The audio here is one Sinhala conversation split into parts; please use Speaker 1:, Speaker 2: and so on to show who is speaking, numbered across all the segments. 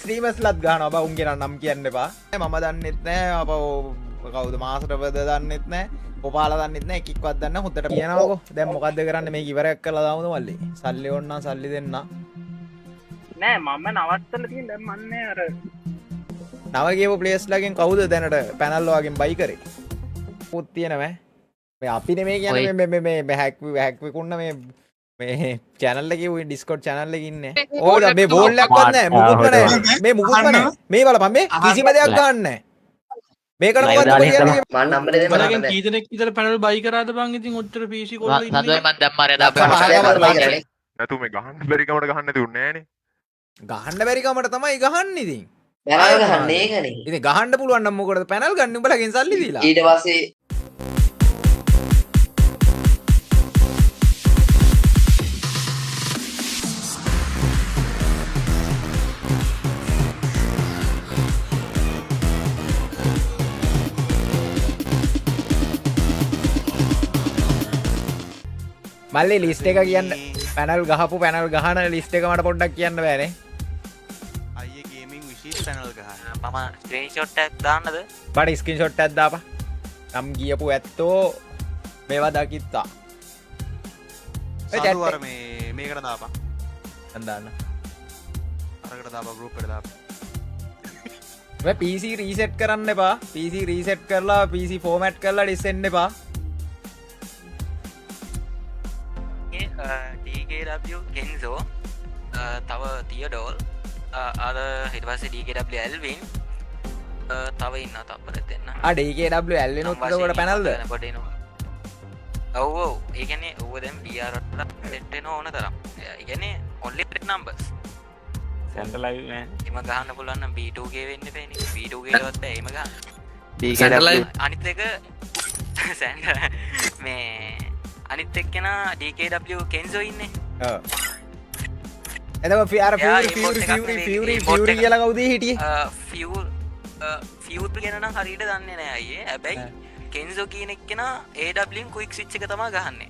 Speaker 1: ස්ත්‍රීමස්ලත් ගහනවා බා උන්ගේ නම් කියන්න එපා. මම දන්නෙත් නෑ අපෝ කවුද මාස්ටර්වද දන්නෙත් නෑ. කොපාලා දන්නෙත් නෑ එකෙක්වත් දන්න හොද්දට කියනවාකෝ. දැන් මොකද්ද කරන්නේ මේක ඉවරයක් කරලා දාමුද මල්ලි? සල්ලි ඕන්නම් සල්ලි දෙන්න.
Speaker 2: නෑ මම නවත්තලා තියෙන දැන් මන්නේ අර
Speaker 1: නව ගියපු ප්ලේස්ලාගෙන් කවුද දැනට පැනල් වගේ බයි කරේ? පුත් තියෙනවද? මේ අපි නෙමෙයි කියන්නේ මේ හැක් විකුන්න මේ channel එකේ ඔය Discord channel එකේ ඉන්නේ. ඕක මේ බෝල් එකක්වත් නැහැ. මුකුත්ම නැහැ. මේ මුකුත්ම නැහැ. මේ බලපන් මේ කිසිම දෙයක් ගන්න නැහැ. මේකට මොකද කියන්නේ?
Speaker 3: මම නම්බරේ දෙන්න
Speaker 4: මලගෙන් කී දෙනෙක් විතර පැනල් බයි කරාද බං ඉතින් ඔච්චර PC කොල්ල ඉන්නේ.
Speaker 5: සතුයි මන් දැම්මා රෙදා
Speaker 6: නැතු මේ ගහන්න බැරි කමට ගහන්න නැති උන්නේ නෑනේ.
Speaker 1: ගහන්න බැරි කමට තමයි ගහන්නේ ඉතින්.
Speaker 3: පැනල් ගහන්නේ ඒකනේ.
Speaker 1: ඉතින් ගහන්න පුළුවන් නම් මොකටද පැනල් ගන්න උඹලගෙන් සල්ලි දීලා.
Speaker 3: ඊට පස්සේ
Speaker 1: මල්ලි ලිස්ට් එක කියන්න පැනල් ගහපු පැනල් ගහන ලිස්ට් එක මට පොඩ්ඩක් කියන්න බෑනේ.
Speaker 7: අයියේ ගේමින් විශේෂ පැනල් ගහන.
Speaker 5: මම ස්ක්‍රීන්ෂොට් එකක් දාන්නද?
Speaker 1: බඩ ස්ක්‍රීන්ෂොට් එකක් දාපන්. නම් ගියපු ඇත්තෝ මේවා දකිත්තා.
Speaker 7: සාදු අර මේකට දාපන්.
Speaker 1: දැන් දාන්න.
Speaker 7: අරකට දාපන් ගෲප් එකට දාපන්.
Speaker 1: මේ PC රීසෙට් කරන්න එපා. PC රීසෙට් කරලා PC ෆෝමැට් කරලා ඩිසෙන්ඩ් එපා.
Speaker 5: DKW Kenzo තව තියඩෝල් අද හිට පස්සේ DKW Alvin තව ඉන්න තප්පර දෙන්න
Speaker 1: DKW Alvin උත්තකොට පැනල්ද
Speaker 5: ඔව් ඔව් ඒ කියන්නේ ඌව දැන් BR වලට සෙට් වෙන ඕන තරම් ඒ කියන්නේ only red numbers
Speaker 4: සෙන්ට්‍රලයිව් නේ
Speaker 5: එම ගහන්න පුළුවන් නම් B2K වෙන්න බෑනේ B2K වත් බෑ එම ගහන්න
Speaker 3: සෙන්ට්‍රලයිව්
Speaker 5: අනිත් එක මේ අනිත් එක්කෙන DKW Kenzo ඉන්නේ.
Speaker 1: ඔව්. එතකොට ෆියුරි කියලා කවුද හිටියේ?
Speaker 5: ෆියුර් ගැන නම් හරියට දන්නේ නැහැ අයියේ. හැබැයි Kenzo කියන එක්කෙන AW quick switch එක තමයි ගහන්නේ.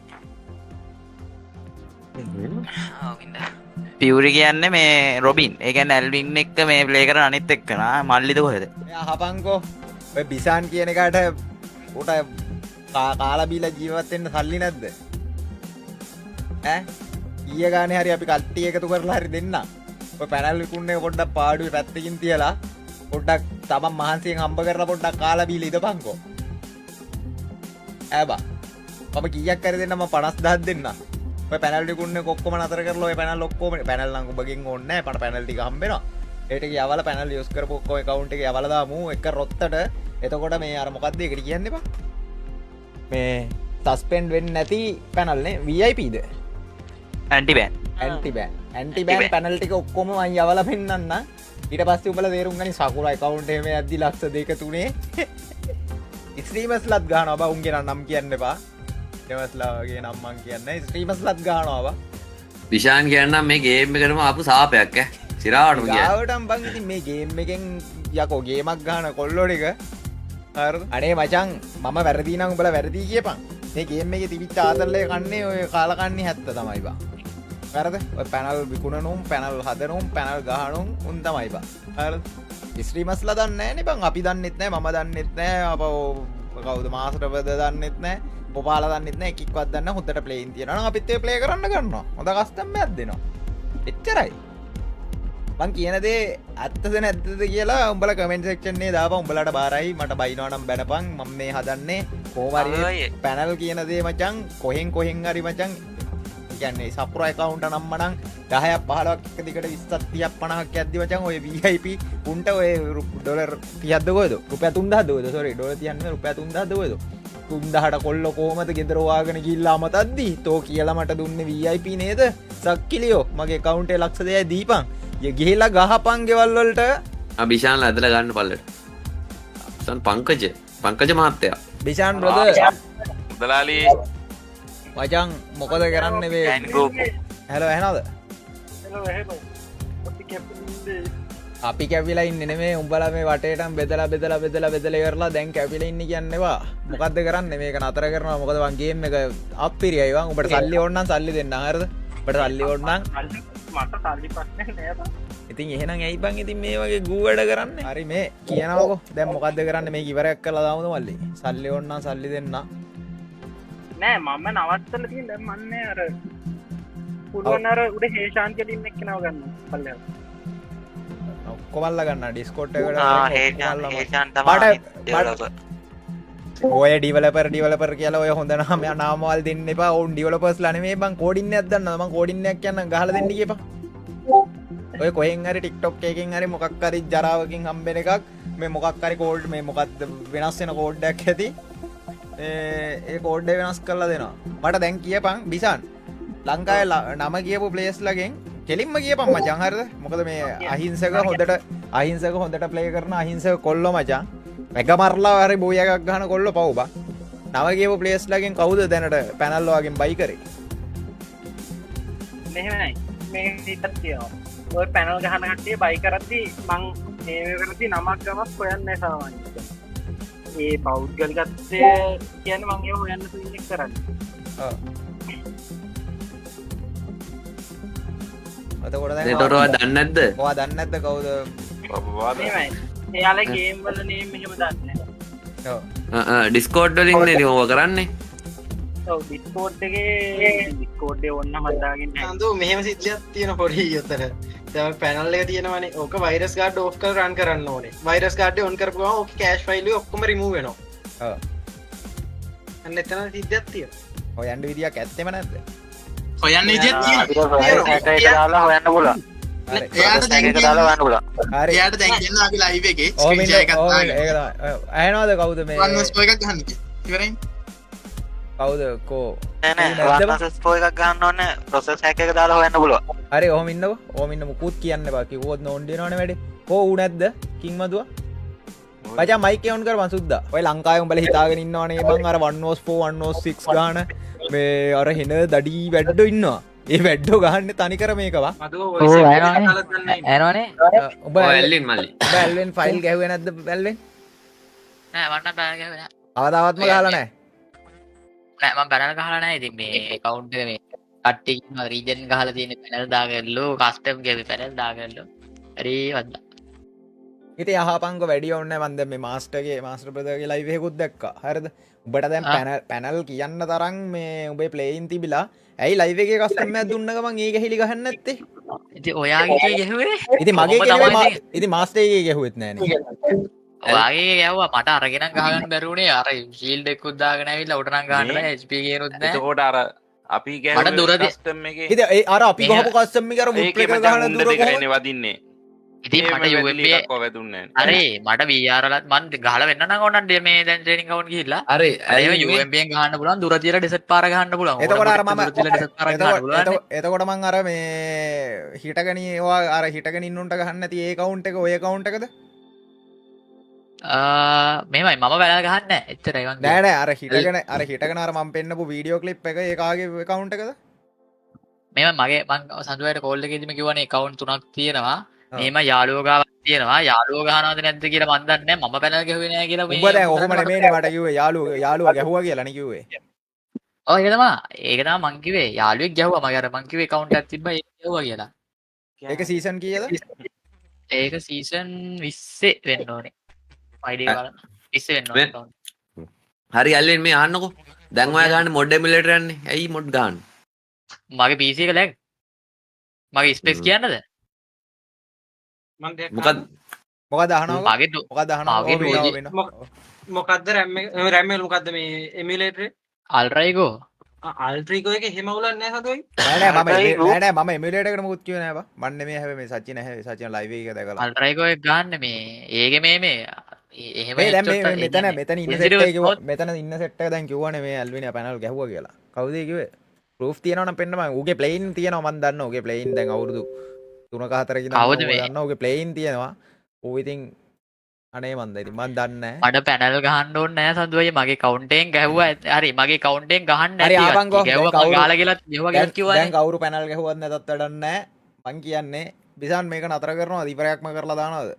Speaker 8: පියුරි කියන්නේ මේ රොබින්. ඒ කියන්නේ ඇල්වින් එක්ක මේ ප්ලේ කරන අනිත් එක්කන මල්ලිද කොහෙද?
Speaker 1: එයා හපන්කෝ. ඔය බිසාන් කියන එකට උට කාලා බීලා ජීවත් වෙන්න සල්ලි නැද්ද? ඈ ඊය ගානේ හරි අපි කට්ටිය එකතු කරලා හරි දෙන්න. ඔය පැනල් විකුණන එක පොඩ්ඩක් පාඩුවේ පැත්තකින් තියලා පොඩ්ඩක් තමන් මහන්සියෙන් හම්බ කරලා පොඩ්ඩක් කාලා බීලා ඉදපන්කෝ. ඈ බා. මම කීයක් හරි දෙන්න මම 50000ක් දෙන්න. ඔය පැනල් විකුණන එක ඔක්කොම නතර කරලා ඔය පැනල් ඔක්කොම පැනල් නම් ඔබගෙන් ඕනේ නැහැ. පණ පැනල් ටික හම්බෙනවා. ඒට යවලා පැනල් යූස් කරපු ඔක්කොම account එකේ යවලා දාමු එක රොත්තට. එතකොට මේ අර මොකද්ද ඒකට කියන්නේ බා? මේ සස්පෙන්ඩ් වෙන්නේ නැති පැනල් නේ VIPද?
Speaker 8: ඇන්ටි බෑන්.
Speaker 1: ඇන්ටි බෑන් පැනල් ටික ඔක්කොම මම යවලා පෙන්නන්න. ඊට පස්සේ උඹලා තේරුම් ගනි සකුරා account එකේ යද්දි ලක්ෂ 2 3 ස්ත්‍රීමස්ලත් ගහනවා බා උන්ගේ නම් කියන්න එපා. දෙවස්ලාගේ නම් මං කියන්නේ ස්ත්‍රීමස්ලත් ගහනවා බා.
Speaker 3: විශාන් කියන්නම් මේ ගේම් එකටම ආපු සාපයක් ඈ. සිරාවටම කියන්නේ.
Speaker 1: ගාවටම බං ඉතින් මේ ගේම් එකෙන් යකෝ ගේමක් ගහන කොල්ලෝ ටික අනේ මචං මම වැරදි නම් උඹලා වැරදි කියපන්. මේ ගේම් එකේ තිබිච්ච ආතල්ලේ කන්නේ ඔය කාලා කන්නේ 70 තමයි බා. හරිද? ඔය පැනල් විකුණනුම්, පැනල් හදනුම්, පැනල් ගහනුම් උන් තමයි බා. හරිද? ස්ත්‍රීමස්ලා දන්නේ නැහැ නේ බං. අපි දන්නෙත් නැහැ, මම දන්නෙත් නැහැ. අපෝ කවුද මාස්ටර්වද දන්නෙත් නැහැ. කොපාලා දන්නෙත් නැහැ. එකෙක්වත් දන්නේ නැහැ. හොද්දට ප්ලේයින් තියනවා නම් අපිත් ඒ ප්ලේ කරන්න ගන්නවා. හොඳ කස්ටම් එකක් දෙනවා. එච්චරයි. මං කියන දේ ඇත්තද නැද්දද කියලා උඹලා කමෙන්ට් සෙක්ෂන් එකේ දාපන්. උඹලාට බාරයි. මට බයිනවා නම් බැනපන්. මම මේ හදන්නේ කොහොම හරි පැනල් කියන දේ මචං කොහෙන් හරි මචං කියන්නේ සප්රෝ account නම්ම නම් 10ක් 15ක් එක දිගට 20ක් 30ක් 50ක් යද්දි මචං ඔය VIP උන්ට ඔය ඩොලර් 30ක්ද කොහෙද? රුපියල් 3000ද කොහෙද? සෝරි ඩොලර් 30ක් නෙමෙයි රුපියල් 3000ද කොහෙද? 3000ට කොල්ල කොහමද ගෙදර වාගෙන ගිහිල්ලා අමතද්දි තෝ කියලා මට දුන්නේ VIP නේද? සක්කිලියෝ මගේ account එකේ ලක්ෂ 2යි දීපන්. ගිහිලා ගහපන් ගෙවල් වලට
Speaker 3: බිෂාන්ලා ඇදලා ගන්න පල්ලට. පංකජ මහත්තයා.
Speaker 1: බිෂාන් බ්‍රදර්.
Speaker 7: මුදලාලි
Speaker 1: මචං මොකද කරන්නේ මේ හැලෝ ඇහෙනවද? අපි කැපිලා ඉන්නේ නෙමෙයි උඹලා මේ වටේටම බෙදලා ඉවරලා දැන් කැපිලා ඉන්නේ කියන්නේවා. මොකද්ද කරන්නේ මේක නතර කරනවා. මොකද වන් ගේම් එක අප්පිරියයි වන්. උඹට සල්ලි ඕන නම් සල්ලි දෙන්න. හරිද? උඹට සල්ලි ඕන නම්
Speaker 2: මට සල්ලි ප්‍රශ්නේ නෑ බං.
Speaker 1: ඉතින් එහෙනම් ඇයි බං ඉතින් මේ වගේ ගූ වැඩ කරන්නේ? හරි මේ කියනකො දැන් මොකද්ද කරන්නේ මේක ඉවරයක් කරලා දාමුද මල්ලි? සල්ලි ඕන්නම් සල්ලි දෙන්න.
Speaker 2: නෑ මම නවත්තල තියෙන දැන් මන්නේ අර පුළුවන් අර උඩ හේෂාන් කියලා ඉන්න එක්කනව ගන්න පල්ලෙහා.
Speaker 1: ඔක්කොමල්ලා ගන්න ඩිස්කෝඩ් එකට
Speaker 8: හේෂාන් තමයි
Speaker 1: ඔය ඩිවලපර් කියලා ඔය හොඳ නාමවල් දෙන්න එපා. ඔවුන් ඩිවලපර්ස්ලා නෙමෙයි බං කෝඩින් එකක් දන්නවා. මං කෝඩින් එකක් කියන්න ගහලා දෙන්න කියපන්. ඔය කොහෙන් හරි TikTok එකකින් හරි මොකක් හරි ජරාවකින් හම්බෙන එකක් මේ මොකක් හරි කෝඩ් මේ මොකක්ද වෙනස් වෙන කෝඩ් එකක් ඇති. ඒ කෝඩ් එක වෙනස් කරලා දෙනවා. මට දැන් කියපන් බිසන් ලංකාවේ නම කියපු ප්ලේස් ලගෙන් කෙලින්ම කියපන් මචං හරිද? මොකද මේ අහිංසක හොඳට ප්ලේ කරන අහිංසක කොල්ලෝ මචං. එක මරලා හරි බෝයි එකක් ගහන කොල්ලෝ පව් බං. නම කියපු ප්ලේස් ලගෙන් කවුද දැනට පැනල් වගෙන් බයි කරේ?
Speaker 2: මෙහෙමයි. මේ හිතක් තියෙනවා. ඔය පැනල් ගහන කට්ටිය බයි කරද්දී මං මේ කරද්දී නමක් ගමක් හොයන්නේ නැහැ සාමාන්‍යයෙන්. ඒ පෞද්ගලිකත්වය කියන්නේ මං ඒක හොයන්න සුවින් එක කරන්නේ.
Speaker 1: ඔව්. එතකොට දැන්
Speaker 3: එතකොට ඔයා දන්නේ නැද්ද?
Speaker 1: ඔයා දන්නේ නැද්ද කවුද?
Speaker 2: මෙහෙමයි. එයාලා ගේම් වල නේම් මෙහෙම දන්නේ නැහැ.
Speaker 1: ඔව්.
Speaker 3: ඩිස්කෝඩ් වලින් නේ ඕව කරන්නේ.
Speaker 2: ඔව් ඩිස්කෝඩ් එකේ ඕන්නම දාගෙන
Speaker 9: නන්දු මෙහෙම සිද්ධියක් තියෙන පොඩි උතර. දැන් පැනල් එක තියෙනවනේ. ඕක වෛරස් ගාඩ් ඔෆ් කරලා රන් කරන්න ඕනේ. වෛරස් ගාඩ් එක ඔන් කරපුවම ඕකේ කෑෂ් ෆයිල් එක ඔක්කොම රිමූව් වෙනවා.
Speaker 1: ඔව්.
Speaker 9: අන්න එතන සිද්ධියක් තියෙනවා.
Speaker 1: හොයන්න විදියක් ඇත්තෙම නැද්ද?
Speaker 9: හොයන්න විදියක් තියෙනවා.
Speaker 8: ඒක දාලා හොයන්න පුළුවන්.
Speaker 1: හරි.
Speaker 8: එයාට දැන් දාලා හොයන්න පුළුවන්.
Speaker 1: හරි.
Speaker 9: එයාට දැන් කියන්න අපි ලයිව් එකේ ස්ක්‍රීන්ෂොට් එකක් දාන්න.
Speaker 1: ඒක තමයි. අහනවද කවුද මේ?
Speaker 9: වන්ස් පොය එකක් ගහන්න කිය. ඉවරයි.
Speaker 1: කවුද කෝ?
Speaker 8: නෑ වන්ස් පොය එකක් ගන්න ඕනේ ප්‍රොසෙස් හැක් එක දාලා හොයන්න පුළුවන්.
Speaker 1: හරි ඔහොම ඉන්නකෝ. ඔහොම ඉන්න මුකුත් කියන්න එපා. කිව්වොත් නෝන් දෙනවනේ වැඩි. කෝ ඌ නැද්ද? කිං මදුවා? මචං මයික් එක ඔන් කරපන් සුද්දා. ඔය ලංකාවේ උඹලා හිතාගෙන ඉන්නවනේ බං අර 104 106 ගාන මේ අර හෙන දඩි වැඩෝ ඉන්නවා. ඒ වැඩෝ ගහන්නේ තනිකර මේකවා.
Speaker 8: ඇනෝනේ
Speaker 1: උඹ
Speaker 3: ඇල්ලින් මල්ලි.
Speaker 1: උඹ ඇල්වෙන් ෆයිල් ගැහුවේ නැද්ද ඇල්වෙන්?
Speaker 8: නෑ වන්න බෑ ගැහුවේ නෑ.
Speaker 1: අවදාවත්ම ගහලා නැහැ.
Speaker 8: නෑ මම පැනල් ගහලා නෑ. ඉතින් මේ account එක මේ කට්ටිය ඉන්නවා රීජන් ගහලා තියෙන පැනල් දාගන්නලු කස්ටම් ගේ පැනල් දාගන්නලු. හරි වද්දා.
Speaker 1: ඉතින් අහපන්කෝ වැඩි ඕනේ මන් දැන් මේ මාස්ටර් බ්‍රදර්ගේ ලයිව් එකකුත් දැක්කා. හරිද? උඹට දැන් පැනල් කියන්න තරම් මේ උඹේ ප්ලේයින් තිබිලා ඇයි ලයිව් එකේ කස්ටම් එකක් දුන්න ගමන් ඒක හෙලි ගහන්න නැත්තේ?
Speaker 8: ඉතින් ඔයාගේ ගැහුවේ
Speaker 1: ඉතින් මගේ කියන්නේ ඉතින් මාස්ටර් එකේ ගැහුවෙත් නෑනේ.
Speaker 8: ඔයාගේ ගැහුවා මට අරගෙන ගහගන්න බැරුණේ අර ෂීල්ඩ් එකකුත් දාගෙන ඇවිල්ලා උඩ නම් ගහන්න බෑ HP ගේනොත් නෑ.
Speaker 7: එතකොට අර අපි
Speaker 8: මට දුරදී
Speaker 7: කස්ටම් එකේ
Speaker 1: ඉතින් ඒ අර අපි ගහපු කස්ටම් එක අර මුත් එක ගහන දුර කොහොමද?
Speaker 7: වදින්නේ.
Speaker 8: ඉතින් මට UMP
Speaker 7: වැදුන්නේ
Speaker 8: අරේ මට VR වලත් මන් ගහලා වෙන්න නම් ඕනන් මේ දැන් ට්‍රේනින් ගවුන් ගිහිල්ලා
Speaker 3: හරි
Speaker 8: ඒ UMP එකෙන් ගහන්න පුළුවන් දුර තියලා ඩෙසර්ට් පාර ගහන්න පුළුවන්.
Speaker 1: එතකොට අර මම
Speaker 8: එතකොට
Speaker 1: මං අර මේ හිටගෙන ඒවා අර හිටගෙන ඉන්නුන්ට ගහන්න නැති ඒ account එක ඔය account එකද?
Speaker 8: මෙහෙමයි මම වැල ගහන්නේ නැහැ. එච්චරයි මං
Speaker 1: නෑ නෑ අර හිටගෙන අර මම පෙන්නපු වීඩියෝ ක්ලිප් එක ඒ කාගේ account එකද?
Speaker 8: මෙහෙමයි මගේ මං සඳුවයට කෝල් එකේදීම කිව්වනේ account 3ක් තියෙනවා. එහෙම යාළුවෝ ගාවක් තියෙනවා. යාළුවෝ ගහනවද නැද්ද කියලා මන් දන්නේ නැහැ. මම පැනල් ගැහුවේ නැහැ කියලා
Speaker 1: උඹ දැන් ඔහොම නෙමෙයිනේ මට කිව්වේ යාළුවා ගැහුවා කියලා නේ කිව්වේ.
Speaker 8: ඔව් ඒක තමයි මං කිව්වේ යාළුවෙක් ගැහුවා මගේ අර මං කිව්වේ account එකක් තිබ්බා ඒක ගැහුවා කියලා.
Speaker 1: ඒක සීසන් කීයද?
Speaker 8: ඒක සීසන් 20 වෙන්න ඕනේ. ID බලන්න 20 වෙන්න ඕනේ.
Speaker 3: හරි ඇල්ලින් මේ අහන්නකෝ. දැන් ඔයා ගන්න මොඩ් එමුලේටර් යන්නේ. ඇයි මොඩ් ගන්න?
Speaker 8: මගේ PC එක läග්. මගේ ස්පෙක්ස් කියන්නද?
Speaker 1: මොකද අහනවා?
Speaker 8: මගේ
Speaker 1: මොකද අහනවා?
Speaker 9: මොකද්ද RAM එක මොකද්ද මේ එමියුලේටර්
Speaker 8: අල්ට්‍රයිකෝ
Speaker 9: අල්ට්‍රිකෝ එක එහෙම උලන්නේ නැහැ සතුයි.
Speaker 1: නෑ මම එමියුලේටර් එකට මොකුත් කිව්වේ නෑ බා. මන් නෙමෙයි හැබැයි මේ සචින ලයිව් එක දැකලා.
Speaker 8: අල්ට්‍රයිකෝ එක ගන්න මේ ඒකේ මේ එහෙම
Speaker 1: දැන් මෙතන ඉන්න සෙට් එක කිව්වා මෙතන ඉන්න සෙට් එක දැන් කිව්වනේ මේ ඇල්විනියා පැනල් ගැහුවා කියලා. කවුද ඒ කිව්වේ? ප්‍රූෆ් තියනවා නම් පෙන්න මම. ඌගේ ප්ලේන් තියනවා මන් දන්නවා. ඌගේ ප්ලේන් දැන් අවුරුදු 3ක 4ක ඉඳන් දන්නවා. ඌගේ ප්ලේන් තියනවා. ඌ ඉතින් අනේ මන්ද ඉතින් මන් දන්නේ නැහැ.
Speaker 8: මට පැනල් ගහන්න ඕනේ නැහැ සඳුවයි මගේ account එකෙන් ගැහුවා. හරි මගේ account එකෙන් ගහන්න නැති.
Speaker 1: හරි ආපන්කෝ.
Speaker 8: ගැහුවා මම ගාලා කියලා ගැහුවා කියලා කිව්වනේ.
Speaker 1: දැන් කවුරු පැනල් ගැහුවත් නැතත් වැඩක් නැහැ. මං කියන්නේ බිසන් මේක නතර කරනවා ඉවරයක්ම කරලා දානවද?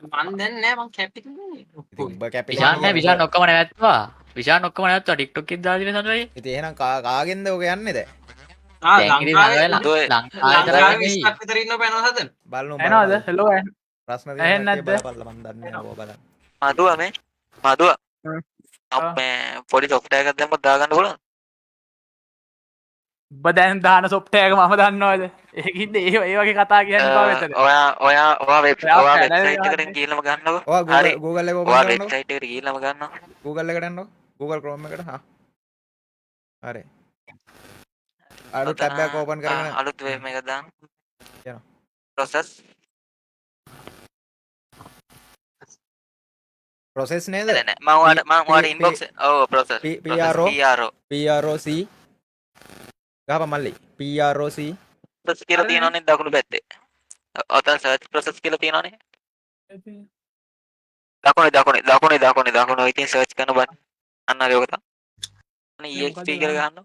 Speaker 9: මන් දැන් නෑ මං කැපිටල් නේ.
Speaker 1: උඹ කැපිටල්
Speaker 8: විශාන් නෑ විශාන් ඔක්කොම නැවැත්තුවා. විශාන් ඔක්කොම නැවැත්තුවා TikTok එකේ දාලා තියෙන සඳුවයි.
Speaker 1: ඉතින් එහෙනම් කාගෙන්ද ඔක යන්නේ දැන්?
Speaker 9: ලංකාවේ
Speaker 8: ලංකාවේ
Speaker 9: 20ක් විතර ඉන්න පැනල් හදන
Speaker 1: බලමු
Speaker 4: එනවාද හෙලෝ
Speaker 1: ප්‍රශ්න
Speaker 4: ඇහෙන්නේ නැද්ද?
Speaker 1: බලලා මන් දන්නේ නැහැ ඕක බලන්න.
Speaker 5: මදුව මේ මදුව
Speaker 4: ආ.
Speaker 5: මේ පොඩි සොෆ්ට්වෙයාර් එකක් දැම්මොත් දාගන්න පුළුවන්.
Speaker 4: ඔබ දැන් දාන සොෆ්ට්වෙයාර් එක මම දන්නවද? ඒකින්ද ඒ වගේ කතා කියන්න එපා මෙතන.
Speaker 5: ඔයා
Speaker 4: ඔයා
Speaker 5: වෙබ්සයිට්
Speaker 4: panel
Speaker 5: එකට ගිහලාම ගන්නකො.
Speaker 1: ඔයා
Speaker 5: හරි.
Speaker 1: Google එක
Speaker 5: ඔයා
Speaker 1: open කරන්නකෝ.
Speaker 5: වෙබ්සයිට් එකට ගිහලාම ගන්නවා.
Speaker 1: Google එකට යන්නකෝ. Google Chrome එකට. හා. හරි. අලුත් tab එකක් open කරගෙන
Speaker 5: අලුත් වෙබ් එකක් දාන්න.
Speaker 1: යනවා.
Speaker 5: process
Speaker 1: process නේද?
Speaker 5: නෑ මම ඔයාලට inbox ඔව් process
Speaker 1: PRO
Speaker 5: PRO
Speaker 1: PROC ගහපන් මල්ලි PROC
Speaker 5: process කියලා තියෙනවනේ දකුණු පැත්තේ. ඔතන search process කියලා තියෙනවනේ. දකුණේ ඉතින් search කරන බටන්. අන්න හරි ඔක තමයි. EXP කියලා ගහන්න.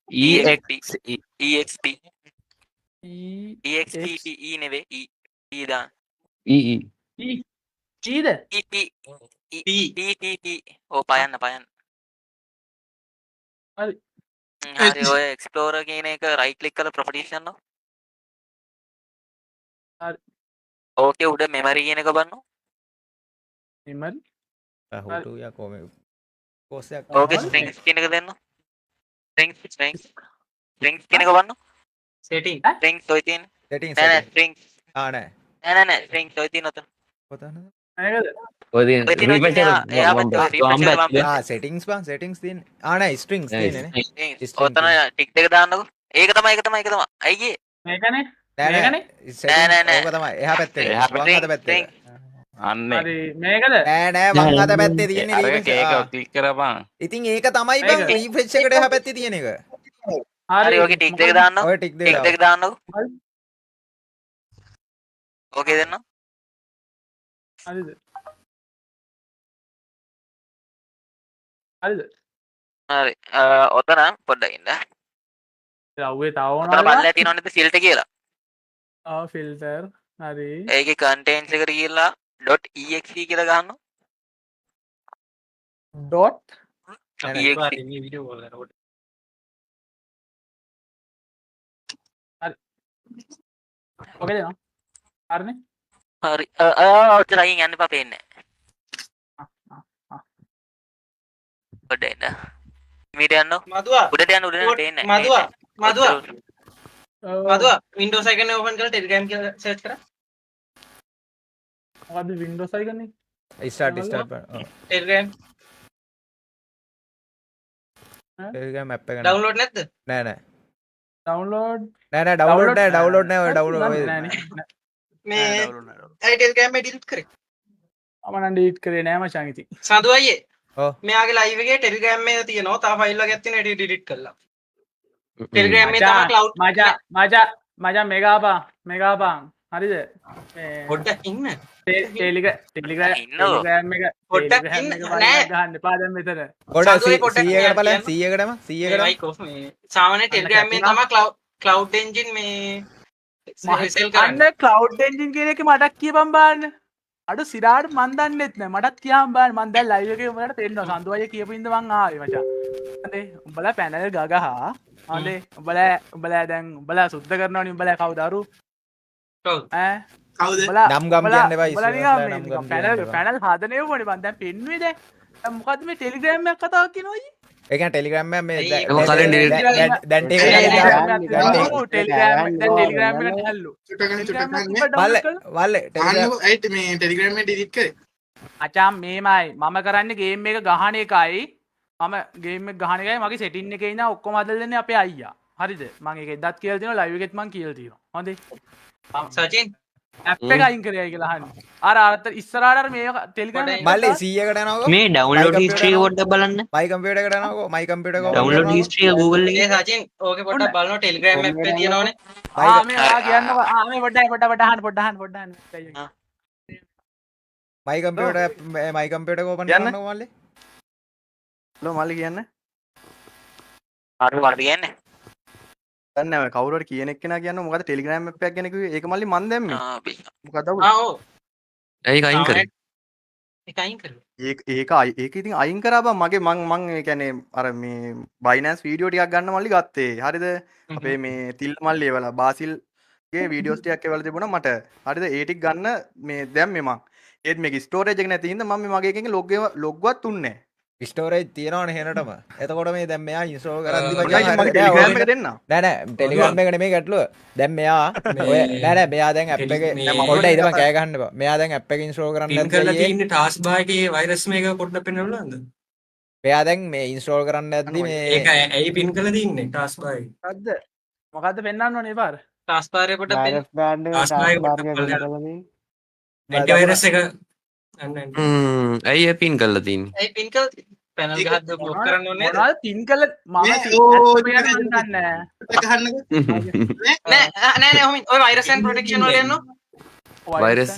Speaker 5: EXP E නෙවෙයි E දාන්න.
Speaker 4: චීද
Speaker 5: ඕ පයන්න
Speaker 4: හරි.
Speaker 5: හරි ඔය එක්ස්ප්ලෝරර් කියන එක රයිට් ක්ලික් කරලා ප්‍රොපර්ටිස් යනවා.
Speaker 4: හරි.
Speaker 5: ඕකේ උඩ මෙමරි කියන එක බලන්න.
Speaker 4: මෙමරි
Speaker 1: හුටු යා කොමේ course එකක්
Speaker 5: ඕකේ ස්ට්‍රින්ග්ස් කියන එක දෙන්න. ස්ට්‍රින්ග්ස් කියන එක බලන්න.
Speaker 9: setting
Speaker 5: ස්ට්‍රින්ග්ස් ඔය තියෙන.
Speaker 1: settings
Speaker 5: නෑ ස්ට්‍රින්ග්ස්
Speaker 1: නෑ
Speaker 5: ස්ට්‍රින්ග්ස් ඔය තියෙන ඔතන.
Speaker 1: කොතනද?
Speaker 4: නේද?
Speaker 1: settings බං settings තියෙන්නේ. නෑ strings තියෙන්නේ නේ.
Speaker 5: ඔතන ටික් එක දාන්නකො. ඒක තමයි. අයියේ.
Speaker 4: මේකනේ
Speaker 1: නෑ
Speaker 5: නෑ.
Speaker 1: ඕක තමයි එහා පැත්තේ. වම් අත පැත්තේ.
Speaker 7: අන්නේ
Speaker 4: හරි මේකද?
Speaker 1: නෑ වම් අත පැත්තේ තියෙන
Speaker 7: අරක
Speaker 1: refresh.
Speaker 7: කේක ක්ලික් කරපන්.
Speaker 1: ඉතින් ඒක තමයි බං refresh එකට එහා පැත්තේ තියෙන එක.
Speaker 5: හරි ඔකේ ටික් එක දාන්න.
Speaker 1: ඔය ටික් දෙක
Speaker 5: ටික් එක දාන්නකො. ඕකේ දෙන්න.
Speaker 4: හරිද?
Speaker 5: හරි ඔතන පොඩ්ඩක් ඉන්න.
Speaker 4: අව්වේ තව
Speaker 5: ඔතන
Speaker 4: මොනවද?
Speaker 5: බලලා තියෙනවනේ ෆිල්ටර් කියලා.
Speaker 4: ෆිල්ටර් හරි.
Speaker 5: ඒකේ contents එකට ගිහලා .exe කියලා ගහන්න.
Speaker 4: ඩොට්
Speaker 5: .exe
Speaker 4: ඔකේ දෙනවා. හරිනේ.
Speaker 5: හරි ඔතන අයින් යන්න එපා පේන්නේ නැහැ. පොඩ්ඩක් ඉන්න. මීට යන්න.
Speaker 9: මදුවා
Speaker 5: උඩට යන්න පේන්නේ නැහැ.
Speaker 9: මදුවා Windows icon එක open කරලා Telegram කියලා search කරා.
Speaker 4: මොකද්ද Windows icon එක?
Speaker 1: start
Speaker 9: Telegram
Speaker 1: Telegram app එක
Speaker 9: download නැද්ද?
Speaker 1: නෑ
Speaker 4: download
Speaker 1: download නෑ ඔය download
Speaker 9: මේ ඇයි Telegram එක delete කරේ?
Speaker 4: මම නම් delete කරේ නෑ මචං ඉතින්.
Speaker 9: සඳු අයියේ
Speaker 1: ඔව්
Speaker 9: මෙයාගේ live එකේ Telegram එක තියෙනවා. තා ෆයිල් එකක් තියෙන හැටි delete කළා. Telegram එක තමයි cloud
Speaker 4: මචං මෙගාපන් හරිද?
Speaker 9: පොඩ්ඩක් ඉන්න.
Speaker 4: ටෙලිග්‍රෑම් එක
Speaker 9: පොඩ්ඩක් ඉන්න. නෑ
Speaker 4: ගහන්න එපා දැන් මෙතන.
Speaker 1: පොඩ්ඩක් 100කට බලන්න 100කටම
Speaker 9: සාමාන්‍ය Telegram එකේ තමයි cloud engine මේ sell
Speaker 4: අන්න cloud engine කියන එක මටත් කියපන් බලන්න. අඩු සිරාට මන් දන්නෙත් නෑ. මටත් කියන්න බලන්න. මන් දැන් live එකේ උඹලට තේරෙනවා. සන්දු අයියා කියපු ඉඳ මං ආවේ මචං. හරි උඹලා පැනල් ගගහා හරි උඹලා දැන් උඹලා සුද්ධ කරනවනේ උඹලා කවුද අරු ඈ කවුද
Speaker 1: නම් ගම් කියන්න එපා
Speaker 4: උඹලා නිකන් පැනල් හදන්නේ වුණේ මං දැන් පෙන්නුවේ දැන් මොකද්ද මේ ටෙලිග්‍රෑම් එකක් කතාවක් කියනවා අයියේ
Speaker 1: ඒ කියන්නේ ටෙලිග්‍රෑම් එක මේ
Speaker 4: දැන් ටෙලිග්‍රෑම් එක නැල්ලු
Speaker 1: වල්ලේ
Speaker 10: මේ ටෙලිග්‍රෑම් එක ඩිලීට් කරේ
Speaker 4: අචාම් මේමයි මම කරන්නේ ගේම් එක ගහන එකයි මම ගේම් එක ගහන එකයි මගේ සෙටින් එකේ ඉඳන් ඔක්කොම හදලා දෙන්නේ අපේ අයියා හරිද මම ඒක එද්දත් කියලා දෙනවා ලයිව් එකෙත් මම කියලා තියෙනවා හොඳේ
Speaker 9: සචින්
Speaker 4: ඇප් එක අයින් කරේයි කියලා අහන්නේ අර ඉස්සරහට අර මේ ටෙලිග්‍රෑම්
Speaker 1: මල්ලේ 100කට යනවකෝ
Speaker 5: මේ ඩවුන්ලෝඩ් හිස්ටරි එක පොඩ්ඩක් බලන්න
Speaker 1: මයි කම්පියුටර් එකට යනවකෝ මයි කම්පියුටර් එක
Speaker 5: ඩවුන්ලෝඩ් හිස්ටරි එක Google එකේ
Speaker 9: සචින් ඕකේ පොඩ්ඩක් බලනවා ටෙලිග්‍රෑම් ඇප් එකේ තියෙනවනේ
Speaker 4: මේ ඔයා කියන්නකෝ මේ පොඩ්ඩක් අහන්න
Speaker 1: මයි කම්පියුටර් එක ඕපන් කරන්නකෝ මල්ලේ
Speaker 7: හලෝ මල්ලි කියන්න
Speaker 5: අර කියන්නේ
Speaker 7: දන්නේ නැහැ කවුරුහරි කියන එක්කෙනා කියන්නේ මොකද ටෙලිග්‍රෑම් ඇප් එකක් ගැන කිව්වේ ඒක මල්ලි මන් දැම්මේ මොකද
Speaker 5: ඔව් ඒක අයින් කරේ
Speaker 9: ඒක අයින් කරුවා.
Speaker 7: ඒක ඉතින් අයින් කරා බං මගේ මං ඒ කියන්නේ අර මේ බයිනන්ස් වීඩියෝ ටිකක් ගන්න මල්ලි ගත්තේ හරිද අපේ මේ තිල් මල්ලි එවලා බාසිල්ගේ වීඩියෝස් ටිකක් එවලා තිබුණා මට හරිද ඒ ටික ගන්න මේ දැම්මේ මං ඒත් මේක ස්ටෝරේජ් එක නැති හින්දා මම මගේ එකෙන් ලොග්වත් උන්නේ
Speaker 1: ස්ටෝරේජ් තියෙනවනේ හෙනටම එතකොට මේ දැන් මෙයා ඉන්ස්ටෝල් කරද්දි
Speaker 7: නැහැ මගේ ටෙලිග්‍රෑම් එක දෙන්න
Speaker 1: නෑ ටෙලිග්‍රෑම් එක නෙමෙයි ගැටලුව දැන් මෙයා ඔය නෑ මෙයා දැන් ඇප් එක පොඩ්ඩක් ඉදම කෑ ගහන්න එපා මෙයා දැන් ඇප් එක ඉන්ස්ටෝල් කරන්න
Speaker 11: පින් කරලා තියෙන්නේ ටාස්ක් බාර් එකේ වෛරස් මේක පොඩ්ඩක් පෙන්වන්න බලන්න.
Speaker 1: මෙයා දැන් මේ ඉන්ස්ටෝල් කරන්න ඇද්දි මේ
Speaker 11: ඒක ඇයි පින් කරලා තින්නේ ටාස්ක් බාර් එකේ?
Speaker 4: මොකද්ද පෙන්වන්න ඕනේ පාර
Speaker 9: ටාස්ක් බාර් එක පොඩ්ඩක් පෙන්න.
Speaker 11: ටාස්ක් බාර් එක පොඩ්ඩක් ඇන්ටි වෛරස් එක
Speaker 3: ඇයි පින් කරලා තින්නේ?
Speaker 9: ඒ පින් කල් පැනල් ගහද්ද බ්ලොක් කරන්න ඕනේ.
Speaker 4: මොනවද පින් කළ මම දන්නේ
Speaker 9: නෑ හොමින් ඔය වෛරස් ඇන්ඩ් ප්‍රොටෙක්ෂන් වල යන්න.
Speaker 3: වෛරස්